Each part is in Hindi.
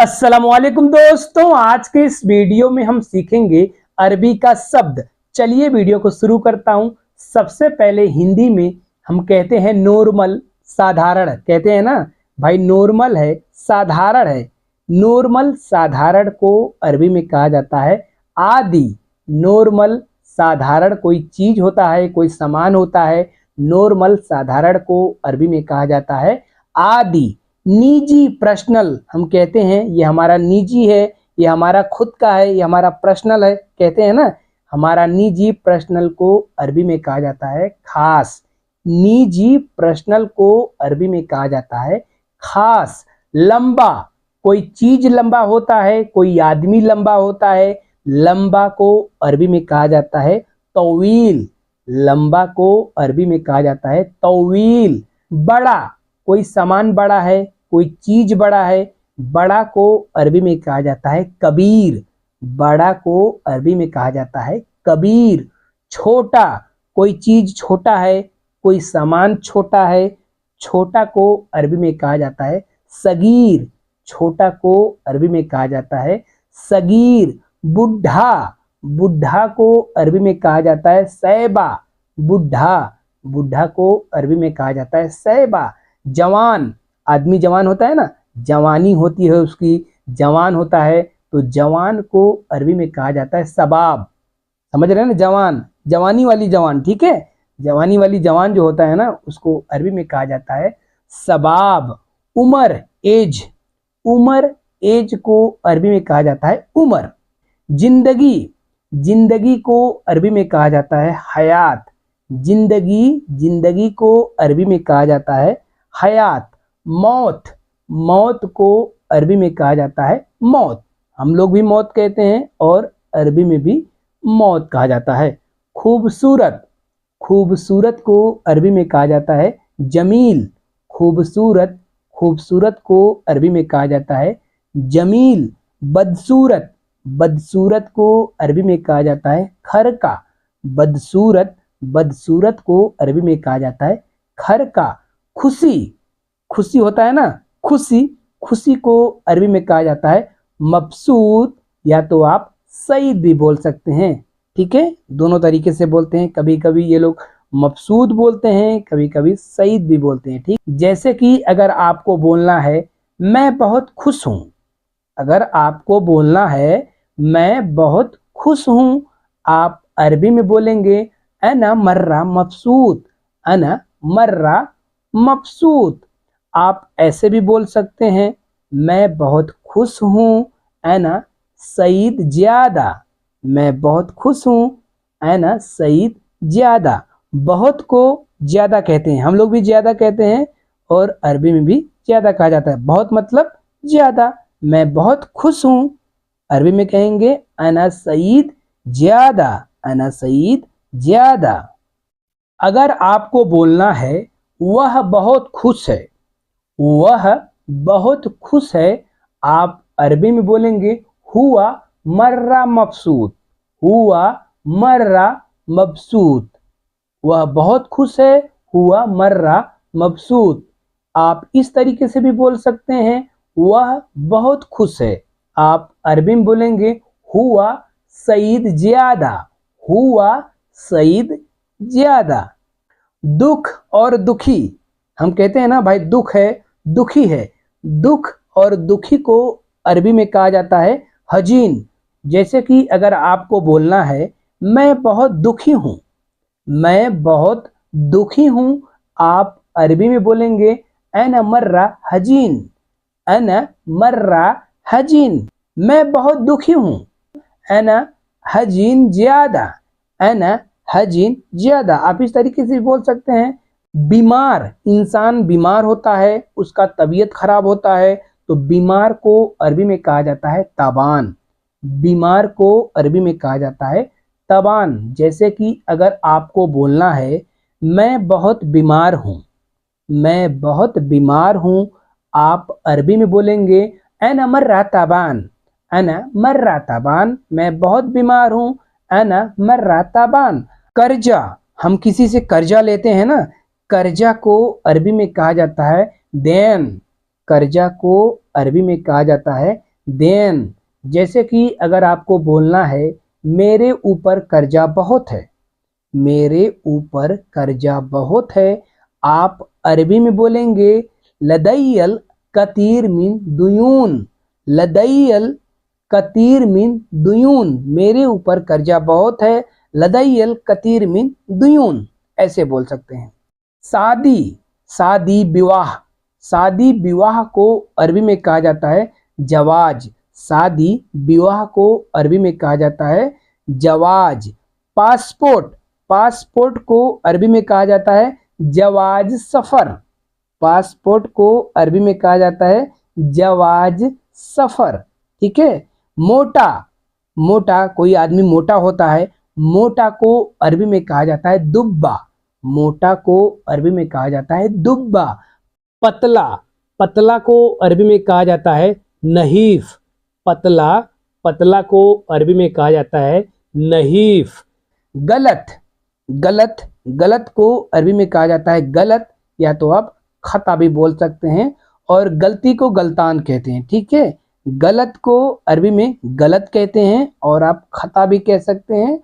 अस्सलामुअलैकुम दोस्तों, आज के इस वीडियो में हम सीखेंगे अरबी का शब्द। चलिए वीडियो को शुरू करता हूं। सबसे पहले हिंदी में हम कहते हैं नॉर्मल, साधारण कहते हैं ना भाई। नॉर्मल है, साधारण है। नॉर्मल साधारण को अरबी में कहा जाता है आदि। नॉर्मल साधारण कोई चीज होता है, कोई सामान होता है। नॉर्मल साधारण को अरबी में कहा जाता है आदि। निजी पर्सनल हम कहते हैं ये हमारा निजी है, ये हमारा खुद का है, ये हमारा पर्सनल है, कहते हैं ना। हमारा निजी पर्सनल को अरबी में कहा जाता है खास। निजी पर्सनल को अरबी में कहा जाता है खास। लंबा, कोई चीज लंबा होता है, कोई आदमी लंबा होता है। लंबा को अरबी में कहा जाता है तवील। लंबा को अरबी में कहा जाता है तवील। बड़ा, कोई सामान बड़ा है, कोई चीज बड़ा है। बड़ा को अरबी में कहा जाता है कबीर। बड़ा को अरबी में कहा जाता है कबीर। छोटा, कोई चीज छोटा है, कोई सामान छोटा है। छोटा को अरबी में कहा जाता है सगीर। छोटा को अरबी में कहा जाता है सगीर। बुढ़ा, बुढ़ा को अरबी में कहा जाता है सैबा। बुढ़ा, बुढ़ा को अरबी में कहा जाता है सैबा। जवान, आदमी जवान होता है ना, जवानी होती है उसकी, जवान होता है, तो जवान को अरबी में कहा जाता है सबाब। समझ रहे हैं ना, जवान, जवानी वाली जवान, ठीक है। जवानी वाली जवान जो होता है ना, उसको अरबी में कहा जाता है सबाब। उमर, एज, उमर, एज को अरबी में कहा जाता है उमर। जिंदगी, जिंदगी को अरबी में कहा जाता है हयात। जिंदगी, जिंदगी को अरबी में कहा जाता है हयात। मौत, मौत को अरबी में कहा जाता है मौत। हम लोग भी मौत कहते हैं और अरबी में भी मौत कहा जाता है। खूबसूरत, खूबसूरत को अरबी में कहा जाता है जमील। खूबसूरत, खूबसूरत को अरबी में कहा जाता है जमील। बदसूरत, बदसूरत को अरबी में कहा जाता है खरका। बदसूरत, बदसूरत को अरबी में कहा जाता है खरका। खुशी, खुशी होता है ना, खुशी, खुशी को अरबी में कहा जाता है मबसूत, या तो आप सईद भी बोल सकते हैं, ठीक है। दोनों तरीके से बोलते हैं। कभी कभी ये लोग मबसूत बोलते हैं, कभी कभी सईद भी बोलते हैं, ठीक। जैसे कि अगर आपको बोलना है मैं बहुत खुश हूँ, अगर आपको बोलना है मैं बहुत खुश हूँ, आप अरबी में बोलेंगे अना मर्रा मबसूत। अना मर्रा मबसूत। आप ऐसे भी बोल सकते हैं मैं बहुत खुश हूँ अना सईद ज्यादा। मैं बहुत खुश हूँ अना सईद ज्यादा। बहुत को ज्यादा कहते हैं, हम लोग भी ज्यादा कहते हैं और अरबी में भी ज्यादा कहा जाता है। बहुत मतलब ज्यादा। मैं बहुत खुश हूँ, अरबी में कहेंगे अना सईद ज्यादा। अना सईद ज्यादा। अगर आपको बोलना है वह बहुत खुश है, वह बहुत खुश है, आप अरबी में बोलेंगे हुआ मर्रा मबसूत। हुआ मर्रा मबसूत। वह बहुत खुश है, हुआ मर्रा मबसूत। आप इस तरीके से भी बोल सकते हैं वह बहुत खुश है, आप अरबी में बोलेंगे हुआ सईद ज्यादा। हुआ सईद ज्यादा। दुख और दुखी, हम कहते हैं ना भाई दुख है, दुखी है। दुख और दुखी को अरबी में कहा जाता है हजीन। जैसे कि अगर आपको बोलना है मैं बहुत दुखी हूँ, मैं बहुत दुखी हूँ, आप अरबी में बोलेंगे अना मर्रा हजीन। अना मर्रा हजीन। मैं बहुत दुखी हूँ अना हजीन ज्यादा। अना हजीन ज्यादा। आप इस तरीके से बोल सकते हैं। बीमार, इंसान बीमार होता है, उसका तबीयत खराब होता है, तो बीमार को अरबी में कहा जाता है ताबान। बीमार को अरबी में कहा जाता है ताबान। जैसे कि अगर आपको बोलना है मैं बहुत बीमार हूँ, मैं बहुत बीमार हूँ, आप अरबी में बोलेंगे अना मर्रा ताबान। अना मर्रा ताबान। मैं बहुत बीमार हूँ, अना मर्रा ताबान। कर्जा, हम किसी से कर्जा लेते हैं ना, कर्जा को अरबी में कहा जाता है देन। कर्जा को अरबी में कहा जाता है देन, जैसे कि अगर आपको बोलना है मेरे ऊपर कर्जा बहुत है, मेरे ऊपर कर्जा बहुत है, आप अरबी में बोलेंगे लदय्यल कतीर मिन दुयून, लदय्यल कतीर मिन दुयून, मेरे ऊपर कर्जा बहुत है, लदय्यल कतीर मिन दुयून, ऐसे बोल सकते हैं। शादी, शादी विवाह, शादी विवाह को अरबी में कहा जाता है जवाज, शादी विवाह को अरबी में कहा जाता है जवाज। पासपोर्ट, पासपोर्ट को अरबी में कहा जाता है जवाज सफर, पासपोर्ट को अरबी में कहा जाता है जवाज सफर, ठीक है। मोटा, मोटा, कोई आदमी मोटा होता है, मोटा को अरबी में कहा जाता है दुब्बा, मोटा को अरबी में कहा जाता है दुब्बा। पतला, पतला को अरबी में कहा जाता है नहीफ, पतला, पतला को अरबी में कहा जाता है नहीफ। गलत, गलत, गलत को अरबी में कहा जाता है गलत, या तो आप खता भी बोल सकते हैं, और गलती को गलतान कहते हैं, ठीक है। गलत को अरबी में गलत कहते हैं, और आप खता भी कह सकते हैं,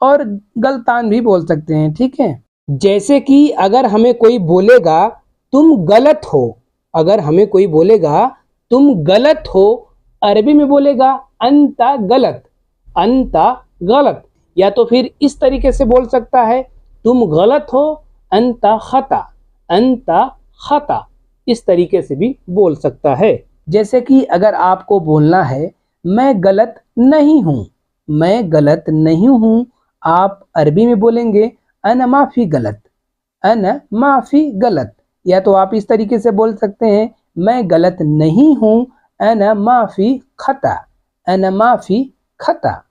और गलतान भी बोल सकते हैं, ठीक है। जैसे कि अगर हमें कोई बोलेगा तुम गलत हो, अगर हमें कोई बोलेगा तुम गलत हो, अरबी में बोलेगा अंता गलत, अंता गलत, या तो फिर इस तरीके से बोल सकता है तुम गलत हो अंता खता, अंता खता, इस तरीके से भी बोल सकता है। जैसे कि अगर आपको बोलना है मैं गलत नहीं हूँ, मैं गलत नहीं हूँ, आप अरबी में बोलेंगे अना माफी गलत, अना माफी गलत, या तो आप इस तरीके से बोल सकते हैं मैं गलत नहीं हूँ अना माफी खता, अना माफी खता।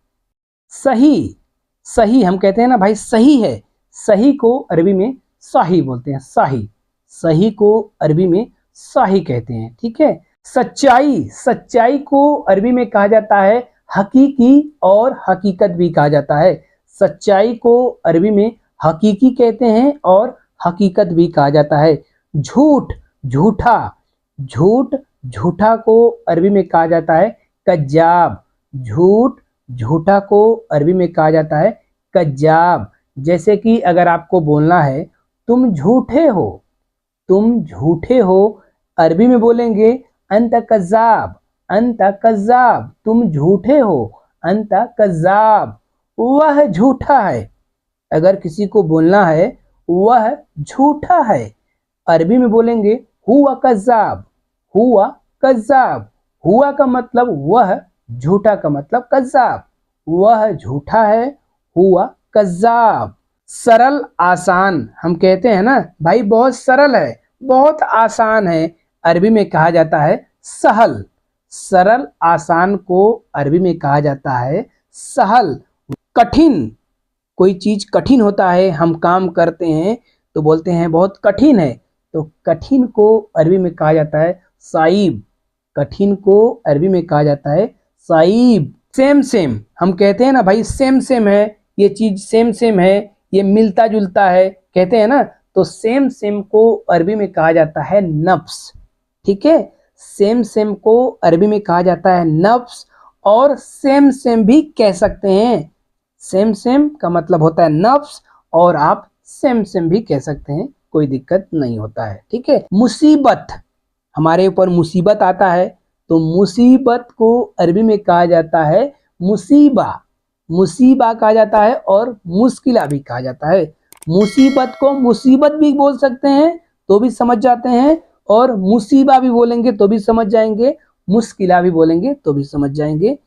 सही, सही हम कहते हैं ना भाई सही है, सही को अरबी में सही बोलते हैं, सही, सही को अरबी में सही कहते हैं, ठीक है। सच्चाई, सच्चाई को अरबी में कहा जाता है हकीकी और हकीकत भी कहा जाता है, सच्चाई को अरबी में हकीकी कहते हैं और हकीकत भी कहा जाता है। झूठ, झूठा, झूठ, झूठा को अरबी में कहा जाता है कज्जाब, झूठ, झूठा को अरबी में कहा जाता है कज्जाब। जैसे कि अगर आपको बोलना है तुम झूठे हो, तुम झूठे हो, अरबी में बोलेंगे अंत कज्जाब, अंत कज्जाब, तुम झूठे हो, अंत कज्जाब, वह झूठा है। अगर किसी को बोलना है वह झूठा है, अरबी में बोलेंगे हुआ कज्जाब, हुआ कज्जाब, हुआ का मतलब वह, झूठा का मतलब कज्जाब, वह झूठा है, हुआ कज्जाब। सरल आसान, हम कहते हैं ना भाई बहुत सरल है, बहुत आसान है, अरबी में कहा जाता है सहल, सरल आसान को अरबी में कहा जाता है सहल। कठिन, कोई चीज कठिन होता है, हम काम करते हैं तो बोलते हैं बहुत कठिन है, तो कठिन को अरबी में कहा जाता है साइब, कठिन को अरबी में कहा जाता है साइब। सेम सेम, हम कहते हैं ना भाई सेम सेम है, ये चीज सेम सेम है, ये मिलता जुलता है, कहते हैं ना, तो सेम सेम को अरबी में कहा जाता है नफ्स, ठीक है। सेम सेम को अरबी में कहा जाता है नफ्स, और सेम सेम भी कह सकते हैं, सेम सेम का मतलब होता है नफ्स, और आप सेम सेम भी कह सकते हैं, कोई दिक्कत नहीं होता है, ठीक है। मुसीबत, हमारे ऊपर मुसीबत आता है तो मुसीबत को अरबी में कहा जाता है मुसीबा, मुसीबा कहा जाता है, और मुश्किला भी कहा जाता है। मुसीबत को मुसीबत भी बोल सकते हैं तो भी समझ जाते हैं, और मुसीबा भी बोलेंगे तो भी समझ जाएंगे, मुश्किला भी बोलेंगे तो भी समझ जाएंगे,